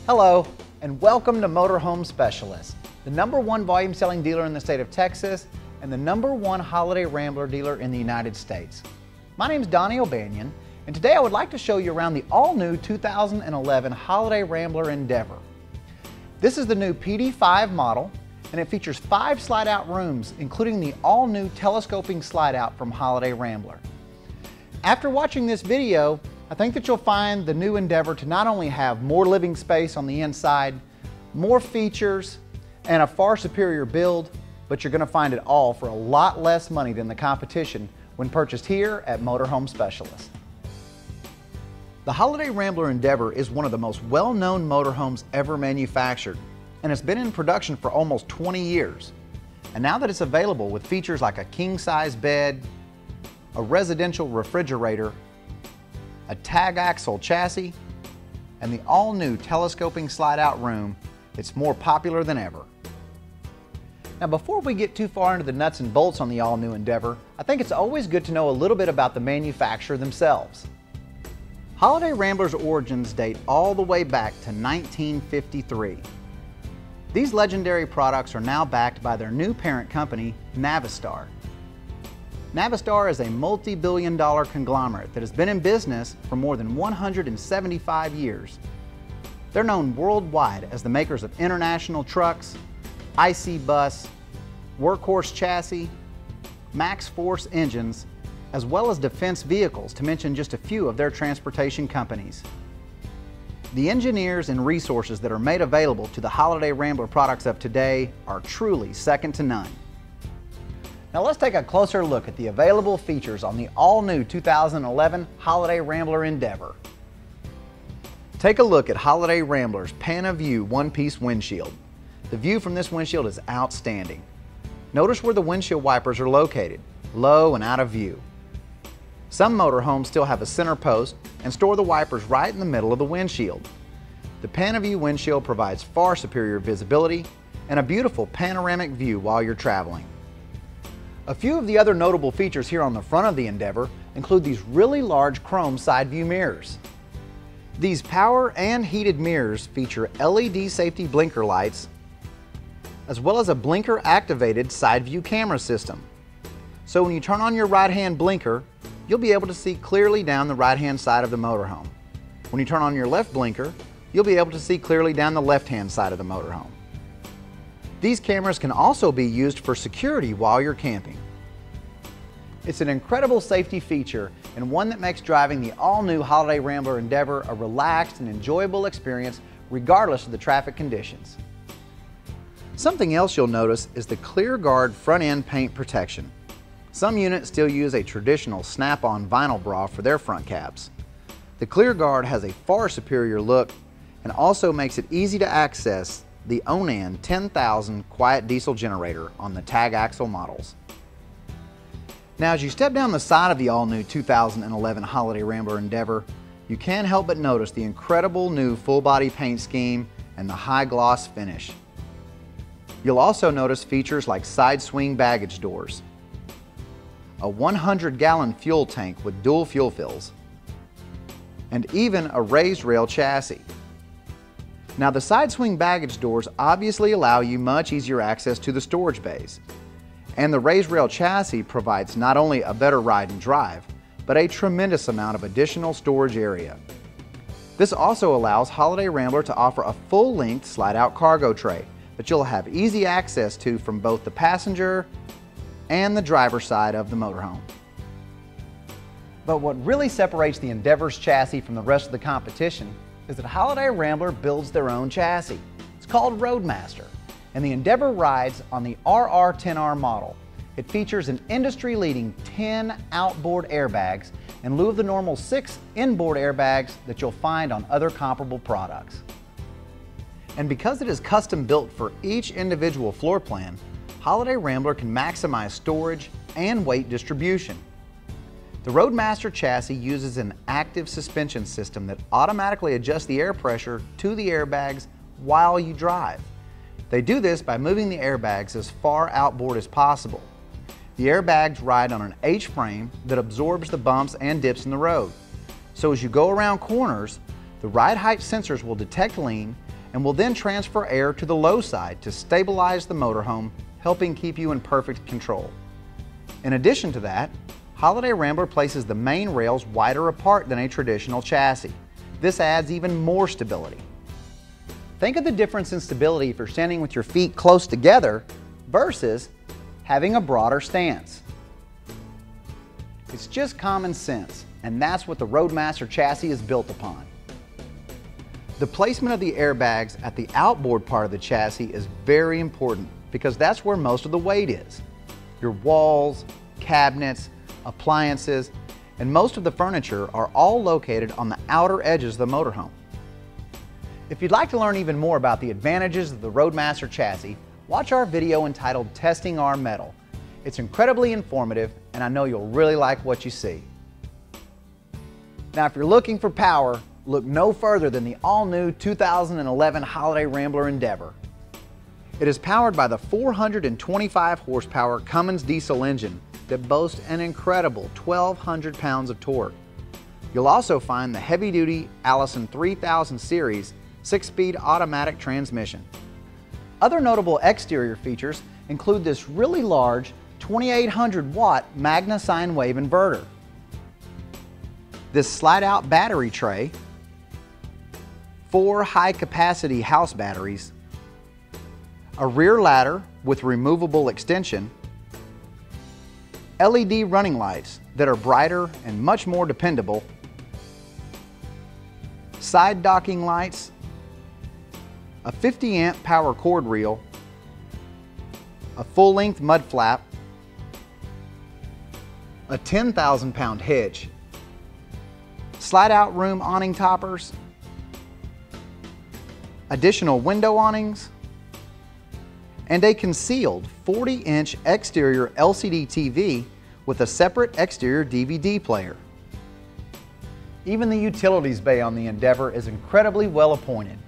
Hello, and welcome to Motorhome Specialist, the #1 volume selling dealer in the state of Texas and the #1 holiday Rambler dealer in the United States. My name is Donnie O'Banion, and today I would like to show you around the all-new 2011 Holiday Rambler Endeavor. This is the new PD5 model, and it features 5 slide-out rooms, including the all-new telescoping slide-out from Holiday Rambler. After watching this video, I think that you'll find the new Endeavor to not only have more living space on the inside, more features, and a far superior build, but you're going to find it all for a lot less money than the competition when purchased here at Motorhome Specialist. The Holiday Rambler Endeavor is one of the most well-known motorhomes ever manufactured, and it's been in production for almost 20 years. And now that it's available with features like a king-size bed, a residential refrigerator, a tag axle chassis, and the all-new telescoping slide-out room, it's more popular than ever. Now, before we get too far into the nuts and bolts on the all-new Endeavor, I think it's always good to know a little bit about the manufacturer themselves. Holiday Rambler's origins date all the way back to 1953. These legendary products are now backed by their new parent company, Navistar. Navistar is a multi-billion-dollar conglomerate that has been in business for more than 175 years. They're known worldwide as the makers of international trucks, IC bus, workhorse chassis, max force engines, as well as defense vehicles, to mention just a few of their transportation companies. The engineers and resources that are made available to the Holiday Rambler products of today are truly second to none. Now let's take a closer look at the available features on the all-new 2011 Holiday Rambler Endeavor. Take a look at Holiday Rambler's Pan-O-View one-piece windshield. The view from this windshield is outstanding. Notice where the windshield wipers are located, low and out of view. Some motorhomes still have a center post and store the wipers right in the middle of the windshield. The Pan-O-View windshield provides far superior visibility and a beautiful panoramic view while you're traveling. A few of the other notable features here on the front of the Endeavor include these really large chrome side view mirrors. These power and heated mirrors feature LED safety blinker lights, as well as a blinker activated side view camera system. So when you turn on your right hand blinker, you'll be able to see clearly down the right hand side of the motorhome. When you turn on your left blinker, you'll be able to see clearly down the left hand side of the motorhome. These cameras can also be used for security while you're camping. It's an incredible safety feature and one that makes driving the all-new Holiday Rambler Endeavor a relaxed and enjoyable experience regardless of the traffic conditions. Something else you'll notice is the Clear Guard front-end paint protection. Some units still use a traditional snap-on vinyl bra for their front caps. The Clear Guard has a far superior look and also makes it easy to access the Onan 10,000 quiet diesel generator on the tag axle models. Now, as you step down the side of the all-new 2011 Holiday Rambler Endeavor, you can't help but notice the incredible new full-body paint scheme and the high-gloss finish. You'll also notice features like side swing baggage doors, a 100-gallon fuel tank with dual fuel fills, and even a raised rail chassis. Now, the side swing baggage doors obviously allow you much easier access to the storage bays, and the raised rail chassis provides not only a better ride and drive, but a tremendous amount of additional storage area. This also allows Holiday Rambler to offer a full-length slide-out cargo tray that you'll have easy access to from both the passenger and the driver's side of the motorhome. But what really separates the Endeavor's chassis from the rest of the competition is that Holiday Rambler builds their own chassis. It's called Roadmaster, and the Endeavor rides on the RR10R model. It features an industry-leading 10 outboard airbags in lieu of the normal 6 inboard airbags that you'll find on other comparable products. And because it is custom built for each individual floor plan, Holiday Rambler can maximize storage and weight distribution. The Roadmaster chassis uses an active suspension system that automatically adjusts the air pressure to the airbags while you drive. They do this by moving the airbags as far outboard as possible. The airbags ride on an H-frame that absorbs the bumps and dips in the road. So as you go around corners, the ride height sensors will detect lean and will then transfer air to the low side to stabilize the motorhome, helping keep you in perfect control. In addition to that, Holiday Rambler places the main rails wider apart than a traditional chassis. This adds even more stability. Think of the difference in stability if you're standing with your feet close together versus having a broader stance. It's just common sense, and that's what the Roadmaster chassis is built upon. The placement of the airbags at the outboard part of the chassis is very important because that's where most of the weight is. Your walls, cabinets, appliances, and most of the furniture are all located on the outer edges of the motorhome. If you'd like to learn even more about the advantages of the Roadmaster chassis, watch our video entitled Testing Our Metal. It's incredibly informative, and I know you'll really like what you see. Now, if you're looking for power, look no further than the all-new 2011 Holiday Rambler Endeavor. It is powered by the 425 horsepower Cummins diesel engine that boasts an incredible 1,200 pounds of torque. You'll also find the heavy-duty Allison 3000 series 6-speed automatic transmission. Other notable exterior features include this really large 2800 watt Magna sine wave inverter, this slide-out battery tray, 4 high-capacity house batteries, a rear ladder with removable extension, LED running lights that are brighter and much more dependable, side docking lights, a 50 amp power cord reel, a full-length mud flap, a 10,000 pound hitch, slide-out room awning toppers, additional window awnings, and a concealed 40-inch exterior LCD TV with a separate exterior DVD player. Even the utilities bay on the Endeavor is incredibly well appointed.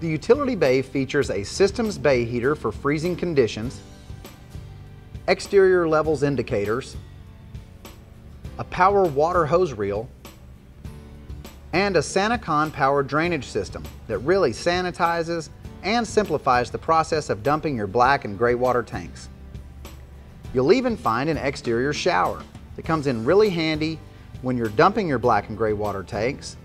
The utility bay features a systems bay heater for freezing conditions, exterior levels indicators, a power water hose reel, and a SaniCon power drainage system that really sanitizes and simplifies the process of dumping your black and gray water tanks. You'll even find an exterior shower that comes in really handy when you're dumping your black and gray water tanks,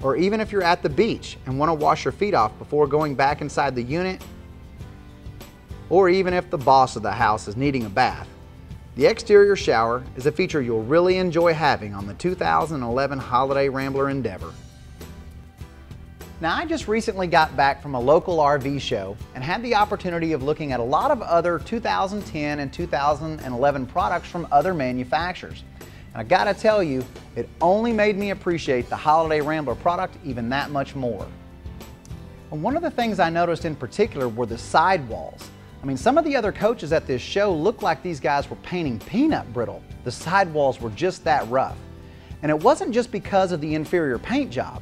or even if you're at the beach and want to wash your feet off before going back inside the unit, or even if the boss of the house is needing a bath. The exterior shower is a feature you'll really enjoy having on the 2011 Holiday Rambler Endeavor. Now, I just recently got back from a local RV show and had the opportunity of looking at a lot of other 2010 and 2011 products from other manufacturers. And I gotta tell you, it only made me appreciate the Holiday Rambler product even that much more. And one of the things I noticed in particular were the sidewalls. I mean, some of the other coaches at this show looked like these guys were painting peanut brittle. The sidewalls were just that rough. And it wasn't just because of the inferior paint job,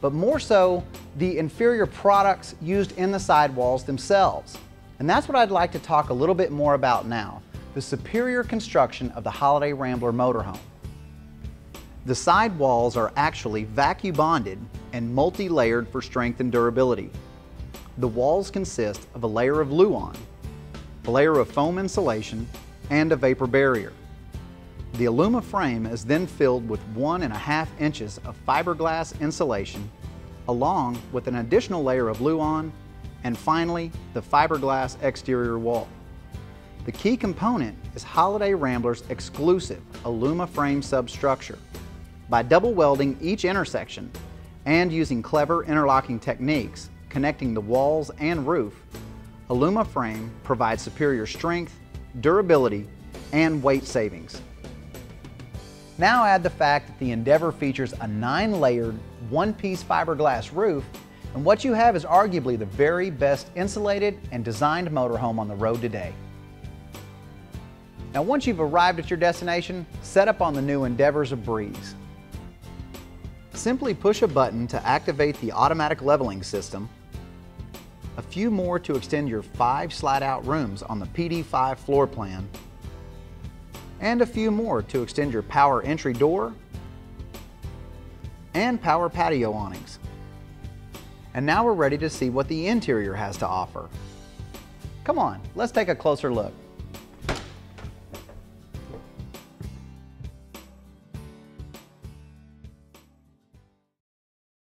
but more so the inferior products used in the sidewalls themselves. And that's what I'd like to talk a little bit more about now, the superior construction of the Holiday Rambler motorhome. The sidewalls are actually vacuum bonded and multi-layered for strength and durability. The walls consist of a layer of Luan, a layer of foam insulation, and a vapor barrier. The Aluma frame is then filled with 1.5 inches of fiberglass insulation, along with an additional layer of Luan, and finally the fiberglass exterior wall. The key component is Holiday Rambler's exclusive Aluma frame substructure. By double welding each intersection and using clever interlocking techniques connecting the walls and roof, Aluma frame provides superior strength, durability, and weight savings. Now add the fact that the Endeavor features a 9-layered, one-piece fiberglass roof, and what you have is arguably the very best insulated and designed motorhome on the road today. Now, once you've arrived at your destination, set up on the new Endeavor's a breeze. Simply push a button to activate the automatic leveling system, a few more to extend your 5 slide-out rooms on the PD5 floor plan, and a few more to extend your power entry door and power patio awnings. And now we're ready to see what the interior has to offer. Come on, let's take a closer look.